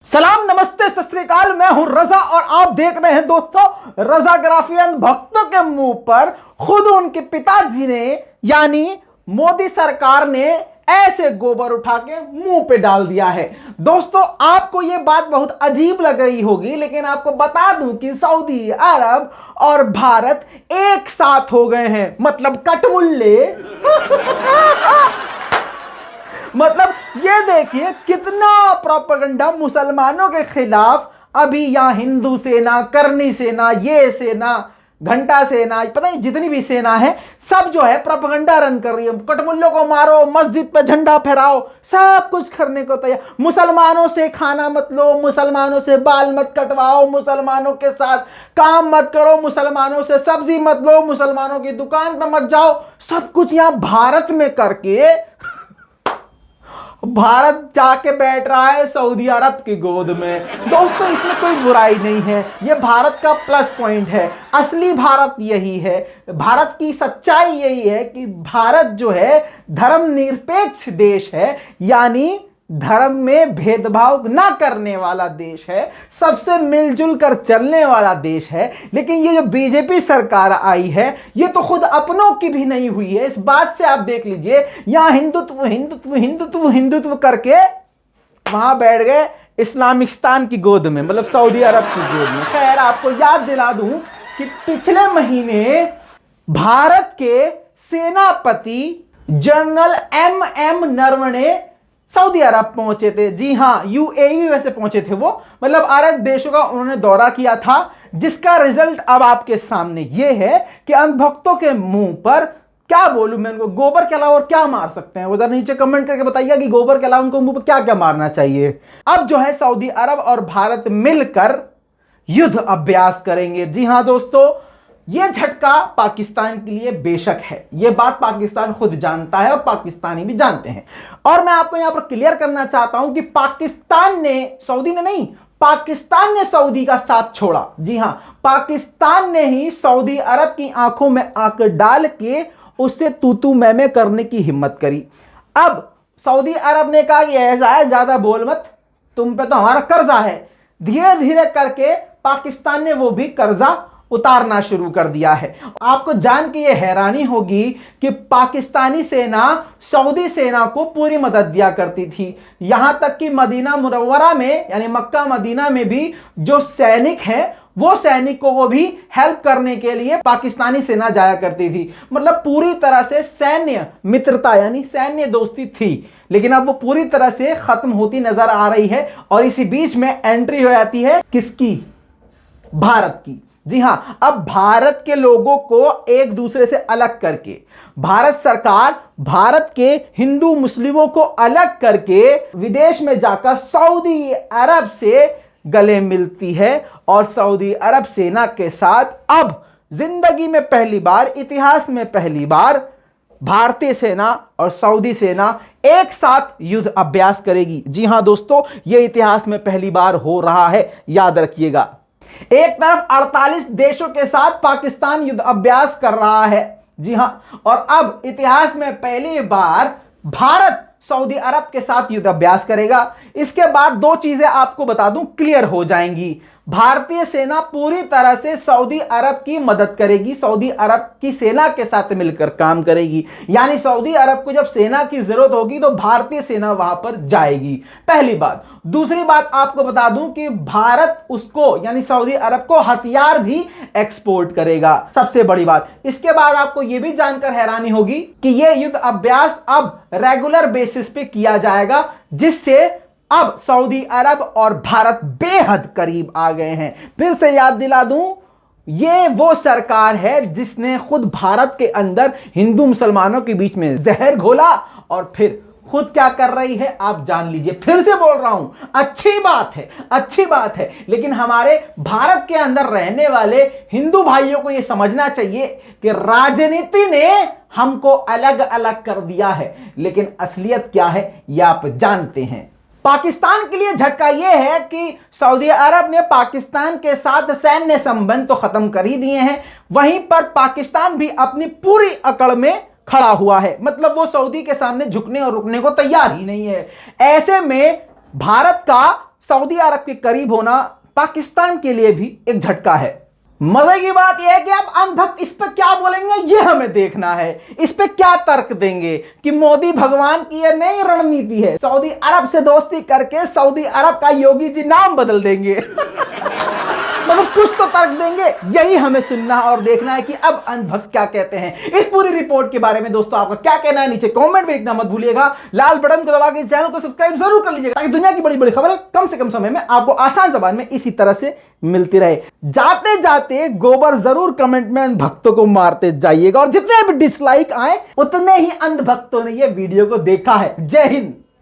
सलाम, नमस्ते, सत श्री अकाल। मैं हूं रजा और आप देख रहे हैं दोस्तों रजाग्राफी। भक्तों के मुंह पर खुद उनके पिताजी ने यानी मोदी सरकार ने ऐसे गोबर उठा के मुंह पे डाल दिया है। दोस्तों, आपको यह बात बहुत अजीब लग रही होगी, लेकिन आपको बता दूं कि सऊदी अरब और भारत एक साथ हो गए हैं, मतलब कटमुल्ले। मतलब ये देखिए कितना प्रोपेगेंडा मुसलमानों के खिलाफ। अभी यहां हिंदू सेना, करनी सेना, ये सेना, घंटा सेना, पता नहीं जितनी भी सेना है, सब जो है प्रोपेगेंडा रन कर रही है। कटमुल्लों को मारो, मस्जिद पे झंडा फहराओ, सब कुछ करने को तैयार। मुसलमानों से खाना मत लो, मुसलमानों से बाल मत कटवाओ, मुसलमानों के साथ काम मत करो, मुसलमानों से सब्जी मत लो, मुसलमानों की दुकान पर मत जाओ। सब कुछ यहां भारत में करके भारत जाके बैठ रहा है सऊदी अरब की गोद में। दोस्तों, इसमें कोई बुराई नहीं है, यह भारत का प्लस पॉइंट है। असली भारत यही है, भारत की सच्चाई यही है कि भारत जो है धर्मनिरपेक्ष देश है, यानी धर्म में भेदभाव ना करने वाला देश है, सबसे मिलजुल कर चलने वाला देश है। लेकिन ये जो बीजेपी सरकार आई है, ये तो खुद अपनों की भी नहीं हुई है। इस बात से आप देख लीजिए, यहां हिंदुत्व हिंदुत्व हिंदुत्व हिंदुत्व करके वहां बैठ गए इस्लामिस्तान की गोद में, मतलब सऊदी अरब की गोद में। खैर, आपको याद दिला दूं कि पिछले महीने भारत के सेनापति जनरल एम नरवणे सऊदी अरब पहुंचे थे। जी हां, यूएई वैसे पहुंचे थे वो, मतलब अरब देशों का उन्होंने दौरा किया था, जिसका रिजल्ट अब आपके सामने ये है कि अंधभक्तों के मुंह पर क्या बोलूं मैं, उनको गोबर के अलावा और क्या मार सकते हैं वो जरा नीचे कमेंट करके बताइए कि गोबर के अलावा उनको मुंह पर क्या क्या मारना चाहिए। अब जो है सऊदी अरब और भारत मिलकर युद्ध अभ्यास करेंगे। जी हां दोस्तों, यह झटका पाकिस्तान के लिए बेशक है, यह बात पाकिस्तान खुद जानता है और पाकिस्तानी भी जानते हैं। और मैं आपको यहां पर क्लियर करना चाहता हूं कि पाकिस्तान ने, सऊदी ने नहीं, पाकिस्तान ने सऊदी का साथ छोड़ा। जी हां, पाकिस्तान ने ही सऊदी अरब की आंखों में आंख डाल के उससे तू मैं करने की हिम्मत करी। अब सऊदी अरब ने कहा कि ऐसा है, ज्यादा बोल मत, तुम पे तो हमारा कर्जा है। धीरे धीरे करके पाकिस्तान ने वो भी कर्जा उतारना शुरू कर दिया है। आपको जान के ये हैरानी होगी कि पाकिस्तानी सेना सऊदी सेना को पूरी मदद दिया करती थी। यहां तक कि मदीना मुनव्वरा में यानी मक्का मदीना में भी जो सैनिक हैं, वो सैनिकों को भी हेल्प करने के लिए पाकिस्तानी सेना जाया करती थी। मतलब पूरी तरह से सैन्य मित्रता यानी सैन्य दोस्ती थी, लेकिन अब वो पूरी तरह से खत्म होती नजर आ रही है। और इसी बीच में एंट्री हो जाती है किसकी? भारत की। जी हां, अब भारत के लोगों को एक दूसरे से अलग करके भारत सरकार भारत के हिंदू मुस्लिमों को अलग करके विदेश में जाकर सऊदी अरब से गले मिलती है और सऊदी अरब सेना के साथ अब जिंदगी में पहली बार, इतिहास में पहली बार भारतीय सेना और सऊदी सेना एक साथ युद्ध अभ्यास करेगी। जी हां दोस्तों, यह इतिहास में पहली बार हो रहा है, याद रखिएगा। एक तरफ 48 देशों के साथ पाकिस्तान युद्ध अभ्यास कर रहा है। जी हां, और अब इतिहास में पहली बार भारत सऊदी अरब के साथ युद्ध अभ्यास करेगा। इसके बाद दो चीजें आपको बता दूं क्लियर हो जाएंगी। भारतीय सेना पूरी तरह से सऊदी अरब की मदद करेगी, सऊदी अरब की सेना के साथ मिलकर काम करेगी। यानी सऊदी अरब को जब सेना की जरूरत होगी तो भारतीय सेना वहां पर जाएगी, पहली बात। दूसरी बात आपको बता दूं कि भारत उसको यानी सऊदी अरब को हथियार भी एक्सपोर्ट करेगा, सबसे बड़ी बात। इसके बाद आपको यह भी जानकर हैरानी होगी कि यह युद्ध अभ्यास अब रेगुलर बेसिस पे किया जाएगा, जिससे अब सऊदी अरब और भारत बेहद करीब आ गए हैं। फिर से याद दिला दूं, यह वो सरकार है जिसने खुद भारत के अंदर हिंदू मुसलमानों के बीच में जहर घोला और फिर खुद क्या कर रही है आप जान लीजिए। फिर से बोल रहा हूं, अच्छी बात है, अच्छी बात है, लेकिन हमारे भारत के अंदर रहने वाले हिंदू भाइयों को यह समझना चाहिए कि राजनीति ने हमको अलग अलग कर दिया है, लेकिन असलियत क्या है यह आप जानते हैं। पाकिस्तान के लिए झटका यह है कि सऊदी अरब ने पाकिस्तान के साथ सैन्य संबंध तो खत्म कर ही दिए हैं, वहीं पर पाकिस्तान भी अपनी पूरी अकड़ में खड़ा हुआ है। मतलब वो सऊदी के सामने झुकने और रुकने को तैयार ही नहीं है। ऐसे में भारत का सऊदी अरब के करीब होना पाकिस्तान के लिए भी एक झटका है। मजे की बात यह है कि अब अंधभक्त इस पे क्या बोलेंगे ये हमें देखना है, इस पे क्या तर्क देंगे कि मोदी भगवान की यह नई रणनीति है, सऊदी अरब से दोस्ती करके सऊदी अरब का योगी जी नाम बदल देंगे। मतलब कुछ तो तर्क देंगे, यही हमें सुनना और देखना है कि अब अंधभक्त क्या कहते हैं। इस पूरी रिपोर्ट के बारे में दोस्तों आपका क्या कहना है नीचे कमेंट में लिखना मत भूलिएगा। लाल बटन को दबा के चैनल को सब्सक्राइब जरूर कर लीजिएगा ताकि दुनिया की बड़ी बड़ी खबरें कम से कम समय में आपको आसान जबान में इसी तरह से मिलती रहे। जाते जाते गोबर जरूर कमेंट में अंधभक्तों को मारते जाइएगा और जितने भी डिसलाइक आए उतने ही अंधभक्तों ने यह वीडियो को देखा है। जय हिंद।